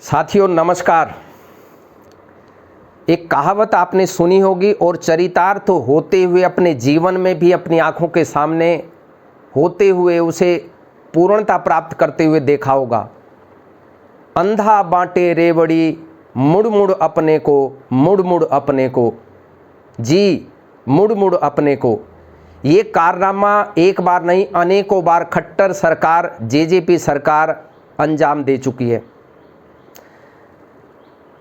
साथियों नमस्कार। एक कहावत आपने सुनी होगी और चरितार्थ होते हुए अपने जीवन में भी अपनी आंखों के सामने होते हुए उसे पूर्णता प्राप्त करते हुए देखा होगा। अंधा बांटे रेवड़ी मुड़ मुड़ अपने को, मुड़ मुड़ अपने को, जी मुड़ मुड़ अपने को। ये कारनामा एक बार नहीं अनेकों बार खट्टर सरकार, जेजेपी सरकार अंजाम दे चुकी है।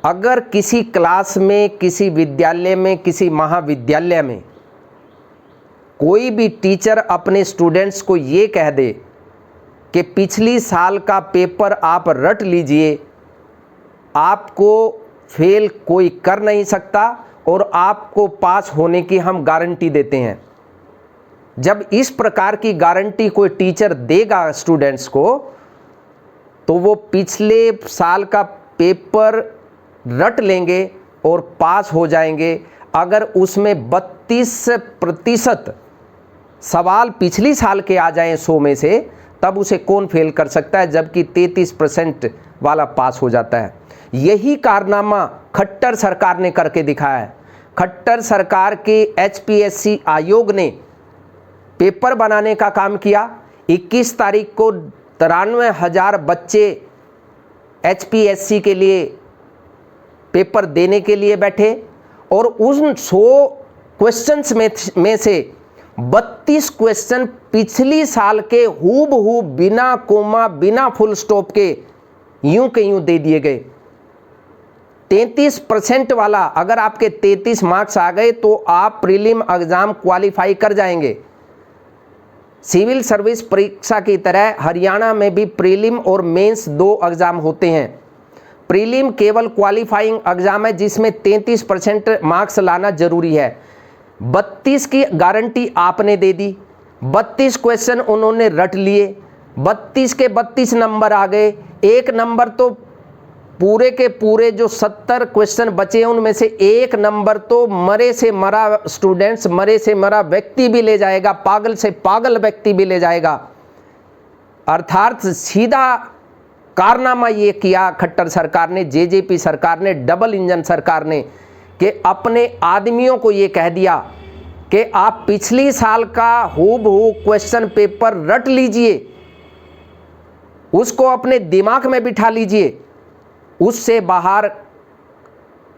अगर किसी क्लास में, किसी विद्यालय में, किसी महाविद्यालय में कोई भी टीचर अपने स्टूडेंट्स को ये कह दे कि पिछली साल का पेपर आप रट लीजिए, आपको फेल कोई कर नहीं सकता और आपको पास होने की हम गारंटी देते हैं। जब इस प्रकार की गारंटी कोई टीचर देगा स्टूडेंट्स को, तो वो पिछले साल का पेपर रट लेंगे और पास हो जाएंगे। अगर उसमें 32% सवाल पिछली साल के आ जाएं 100 में से, तब उसे कौन फेल कर सकता है, जबकि 33% वाला पास हो जाता है। यही कारनामा खट्टर सरकार ने करके दिखाया है। खट्टर सरकार के HPSC आयोग ने पेपर बनाने का काम किया। 21 तारीख को 93,000 बच्चे HPSC के लिए पेपर देने के लिए बैठे और उन 100 क्वेश्चंस में से 32 क्वेश्चन पिछली साल के हूबहू, बिना कोमा, बिना फुल स्टॉप के यूं दे दिए गए। 33% वाला, अगर आपके 33 मार्क्स आ गए तो आप प्रीलिम एग्जाम क्वालिफाई कर जाएंगे। सिविल सर्विस परीक्षा की तरह हरियाणा में भी प्रीलिम और मेंस 2 एग्जाम होते हैं। प्रीलिम केवल क्वालिफाइंग एग्जाम है जिसमें 33% मार्क्स लाना जरूरी है। 32 की गारंटी आपने दे दी, 32 क्वेश्चन उन्होंने रट लिए, 32 के 32 नंबर आ गए। एक नंबर तो पूरे के पूरे जो 70 क्वेश्चन बचे उनमें से एक नंबर तो मरे से मरा स्टूडेंट्स, मरे से मरा व्यक्ति भी ले जाएगा, पागल से पागल व्यक्ति भी ले जाएगा। अर्थात सीधा कारनामा ये किया खट्टर सरकार ने, जेजेपी सरकार ने, डबल इंजन सरकार ने, कि अपने आदमियों को ये कह दिया कि आप पिछली साल का हूबहू क्वेश्चन पेपर रट लीजिए, उसको अपने दिमाग में बिठा लीजिए, उससे बाहर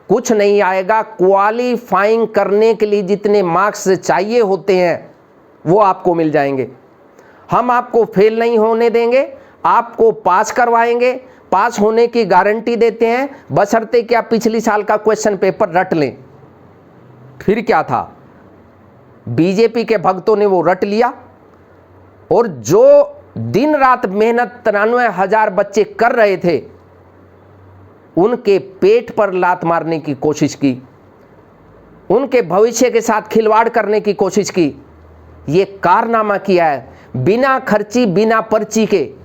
कुछ नहीं आएगा। क्वालिफाइंग करने के लिए जितने मार्क्स चाहिए होते हैं वो आपको मिल जाएंगे। हम आपको फेल नहीं होने देंगे, आपको पास करवाएंगे। पास होने की गारंटी देते हैं, बशर्ते कि आप पिछली साल का क्वेश्चन पेपर रट लें। फिर क्या था, बीजेपी के भक्तों ने वो रट लिया और जो दिन रात मेहनत 93,000 बच्चे कर रहे थे, उनके पेट पर लात मारने की कोशिश की, उनके भविष्य के साथ खिलवाड़ करने की कोशिश की। ये कारनामा किया है बिना खर्ची, बिना पर्ची के।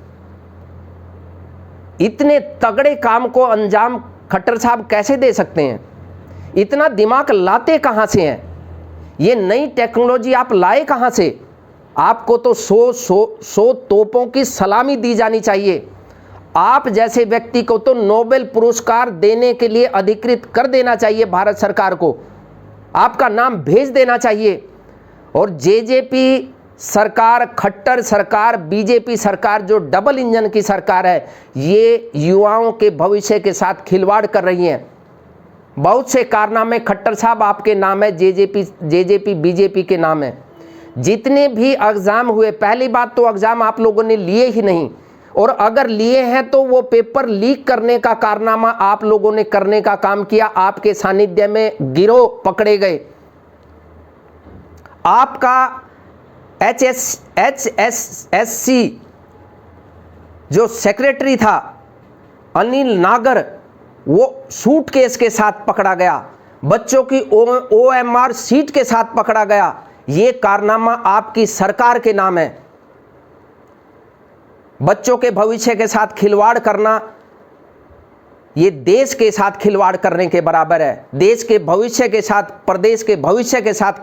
इतने तगड़े काम को अंजाम खट्टर साहब कैसे दे सकते हैं? इतना दिमाग लाते कहां से हैं? ये नई टेक्नोलॉजी आप लाए कहां से? आपको तो 100 तोपों की सलामी दी जानी चाहिए। आप जैसे व्यक्ति को तो नोबेल पुरस्कार देने के लिए अधिकृत कर देना चाहिए भारत सरकार को, आपका नाम भेज देना चाहिए। और जेजेपी सरकार, खट्टर सरकार, बीजेपी सरकार जो डबल इंजन की सरकार है, ये युवाओं के भविष्य के साथ खिलवाड़ कर रही है। बहुत से कारनामे खट्टर साहब आपके नाम है, जेजेपी बीजेपी के नाम है। जितने भी एग्जाम हुए, पहली बात तो एग्जाम आप लोगों ने लिए ही नहीं, और अगर लिए हैं तो वो पेपर लीक करने का कारनामा आप लोगों ने करने का काम किया। आपके सानिध्य में गिरोह पकड़े गए। आपका HSSC जो सेक्रेटरी था अनिल नागर, वो सूटकेस के साथ पकड़ा गया। बच्चों की OMR सीट के साथ पकड़ा गया। ये कारनामा आपकी सरकार के नाम है। बच्चों के भविष्य के साथ खिलवाड़ करना, ये देश के साथ खिलवाड़ करने के बराबर है। देश के भविष्य के साथ, प्रदेश के भविष्य के साथ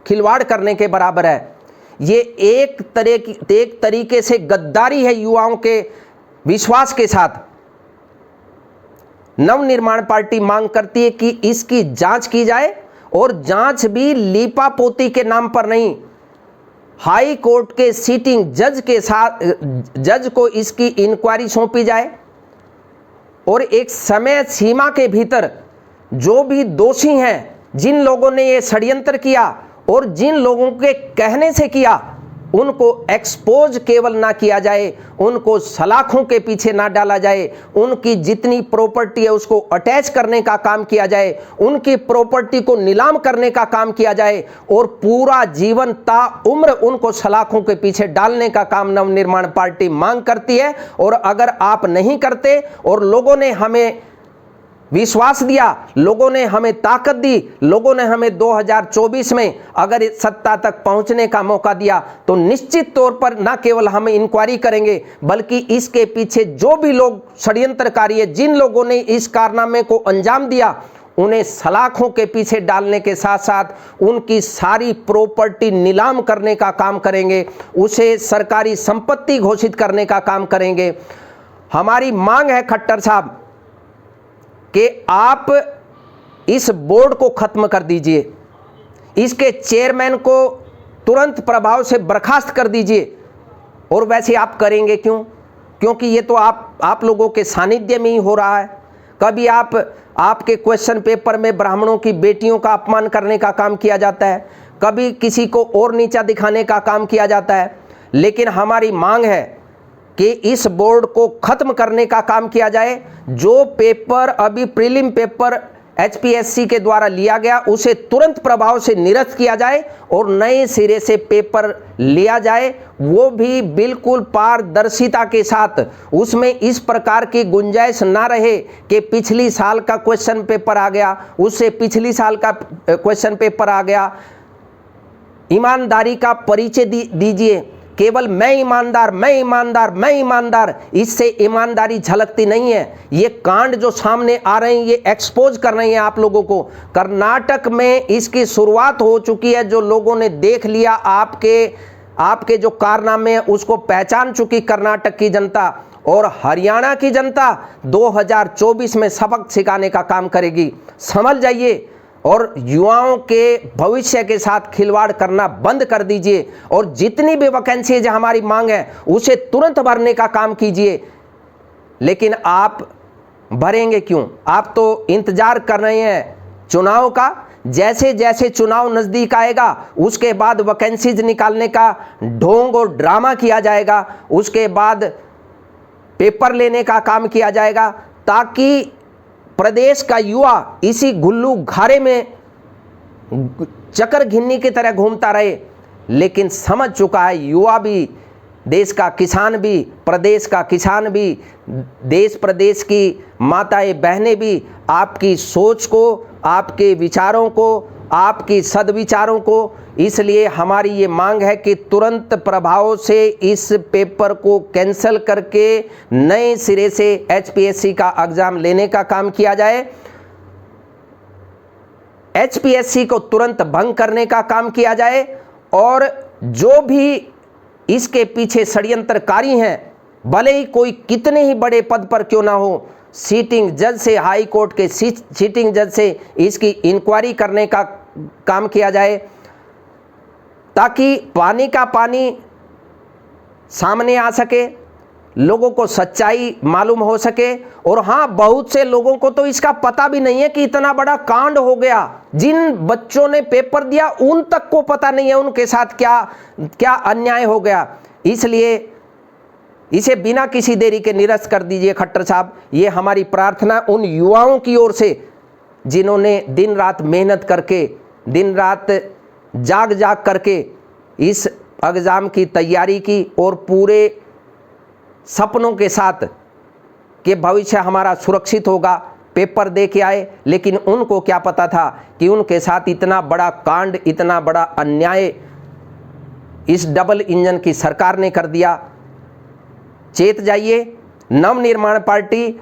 खिलवाड़ करने के बराबर है। ये एक तरीके से गद्दारी है युवाओं के विश्वास के साथ। नवनिर्माण पार्टी मांग करती है कि इसकी जांच की जाए और जांच भी लीपापोती के नाम पर नहीं, हाई कोर्ट के सीटिंग जज के साथ जज को इसकी इंक्वायरी सौंपी जाए और एक समय सीमा के भीतर जो भी दोषी हैं, जिन लोगों ने ये षड्यंत्र किया और जिन लोगों के कहने से किया, उनको एक्सपोज केवल ना किया जाए, उनको सलाखों के पीछे ना डाला जाए, उनकी जितनी प्रॉपर्टी है उसको अटैच करने का काम किया जाए, उनकी प्रॉपर्टी को नीलाम करने का काम किया जाए और पूरा जीवन ताउम्र उनको सलाखों के पीछे डालने का काम नवनिर्माण पार्टी मांग करती है। और अगर आप नहीं करते और लोगों ने हमें विश्वास दिया, लोगों ने हमें ताकत दी, लोगों ने हमें 2024 में अगर सत्ता तक पहुंचने का मौका दिया, तो निश्चित तौर पर न केवल हम इंक्वायरी करेंगे बल्कि इसके पीछे जो भी लोग षड्यंत्रकारी है, जिन लोगों ने इस कारनामे को अंजाम दिया, उन्हें सलाखों के पीछे डालने के साथ साथ उनकी सारी प्रॉपर्टी नीलाम करने का काम करेंगे, उसे सरकारी संपत्ति घोषित करने का काम करेंगे। हमारी मांग है खट्टर साहब कि आप इस बोर्ड को खत्म कर दीजिए, इसके चेयरमैन को तुरंत प्रभाव से बर्खास्त कर दीजिए। और वैसे आप करेंगे क्यों? क्योंकि ये तो आप लोगों के सानिध्य में ही हो रहा है। कभी आपके क्वेश्चन पेपर में ब्राह्मणों की बेटियों का अपमान करने का काम किया जाता है, कभी किसी को और नीचा दिखाने का काम किया जाता है। लेकिन हमारी मांग है कि इस बोर्ड को खत्म करने का काम किया जाए। जो पेपर अभी प्रीलिम पेपर HPSC के द्वारा लिया गया, उसे तुरंत प्रभाव से निरस्त किया जाए और नए सिरे से पेपर लिया जाए, वो भी बिल्कुल पारदर्शिता के साथ। उसमें इस प्रकार की गुंजाइश ना रहे कि पिछली साल का क्वेश्चन पेपर आ गया, उससे पिछली साल का क्वेश्चन पेपर आ गया। ईमानदारी का परिचय दीजिए। केवल मैं ईमानदार, मैं ईमानदार, मैं ईमानदार, इससे ईमानदारी झलकती नहीं है। ये कांड जो सामने आ रहे हैं, ये एक्सपोज कर रहे हैं आप लोगों को। कर्नाटक में इसकी शुरुआत हो चुकी है, जो लोगों ने देख लिया, आपके जो कारनामे हैं उसको पहचान चुकी कर्नाटक की जनता, और हरियाणा की जनता 2024 में सबक सिखाने का काम करेगी। समझ जाइए और युवाओं के भविष्य के साथ खिलवाड़ करना बंद कर दीजिए और जितनी भी वैकेंसी जो हमारी मांग है उसे तुरंत भरने का काम कीजिए। लेकिन आप भरेंगे क्यों? आप तो इंतजार कर रहे हैं चुनाव का। जैसे जैसे चुनाव नजदीक आएगा उसके बाद वैकेंसीज निकालने का ढोंग और ड्रामा किया जाएगा, उसके बाद पेपर लेने का काम किया जाएगा, ताकि प्रदेश का युवा इसी गुल्लू घारे में चक्कर घिन्नी की तरह घूमता रहे। लेकिन समझ चुका है युवा भी, देश का किसान भी, प्रदेश का किसान भी, देश प्रदेश की माताएं बहनें भी आपकी सोच को, आपके विचारों को, आपकी सद्विचारों को, इसलिए हमारी ये मांग है कि तुरंत प्रभाव से इस पेपर को कैंसिल करके नए सिरे से HPSC का एग्जाम लेने का काम किया जाए। HPSC को तुरंत भंग करने का काम किया जाए और जो भी इसके पीछे षड्यंत्रकारी हैं, भले ही कोई कितने ही बड़े पद पर क्यों ना हो, सीटिंग जज से, हाई कोर्ट के सीटिंग जज से इसकी इंक्वायरी करने का काम किया जाए, ताकि पानी का पानी सामने आ सके, लोगों को सच्चाई मालूम हो सके। और हाँ, बहुत से लोगों को तो इसका पता भी नहीं है कि इतना बड़ा कांड हो गया। जिन बच्चों ने पेपर दिया उन तक को पता नहीं है उनके साथ क्या क्या अन्याय हो गया। इसलिए इसे बिना किसी देरी के निरस्त कर दीजिए खट्टर साहब। ये हमारी प्रार्थना उन युवाओं की ओर से जिन्होंने दिन रात मेहनत करके, दिन रात जाग करके इस एग्ज़ाम की तैयारी की और पूरे सपनों के साथ कि भविष्य हमारा सुरक्षित होगा, पेपर दे के आए। लेकिन उनको क्या पता था कि उनके साथ इतना बड़ा कांड, इतना बड़ा अन्याय इस डबल इंजन की सरकार ने कर दिया। चेत जाइए, नवनिर्माण पार्टी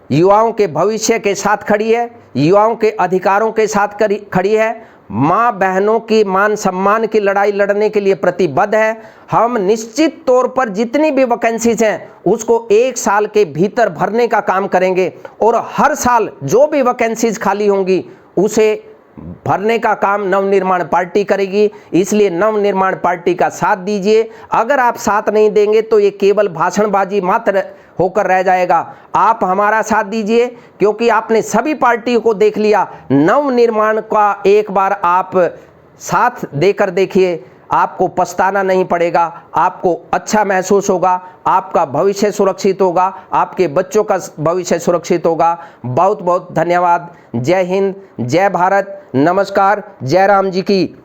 युवाओं के भविष्य के साथ खड़ी है, युवाओं के अधिकारों के साथ खड़ी है। माँ बहनों की मान सम्मान की लड़ाई लड़ने के लिए प्रतिबद्ध है। हम निश्चित तौर पर जितनी भी वैकेंसीज हैं उसको 1 साल के भीतर भरने का काम करेंगे और हर साल जो भी वैकेंसीज खाली होंगी उसे भरने का काम नवनिर्माण पार्टी करेगी। इसलिए नवनिर्माण पार्टी का साथ दीजिए। अगर आप साथ नहीं देंगे तो ये केवल भाषणबाजी मात्र होकर रह जाएगा। आप हमारा साथ दीजिए क्योंकि आपने सभी पार्टियों को देख लिया। नवनिर्माण का एक बार आप साथ देकर देखिए, आपको पछताना नहीं पड़ेगा, आपको अच्छा महसूस होगा, आपका भविष्य सुरक्षित होगा, आपके बच्चों का भविष्य सुरक्षित होगा। बहुत बहुत धन्यवाद। जय हिंद, जय भारत, नमस्कार, जय राम जी की।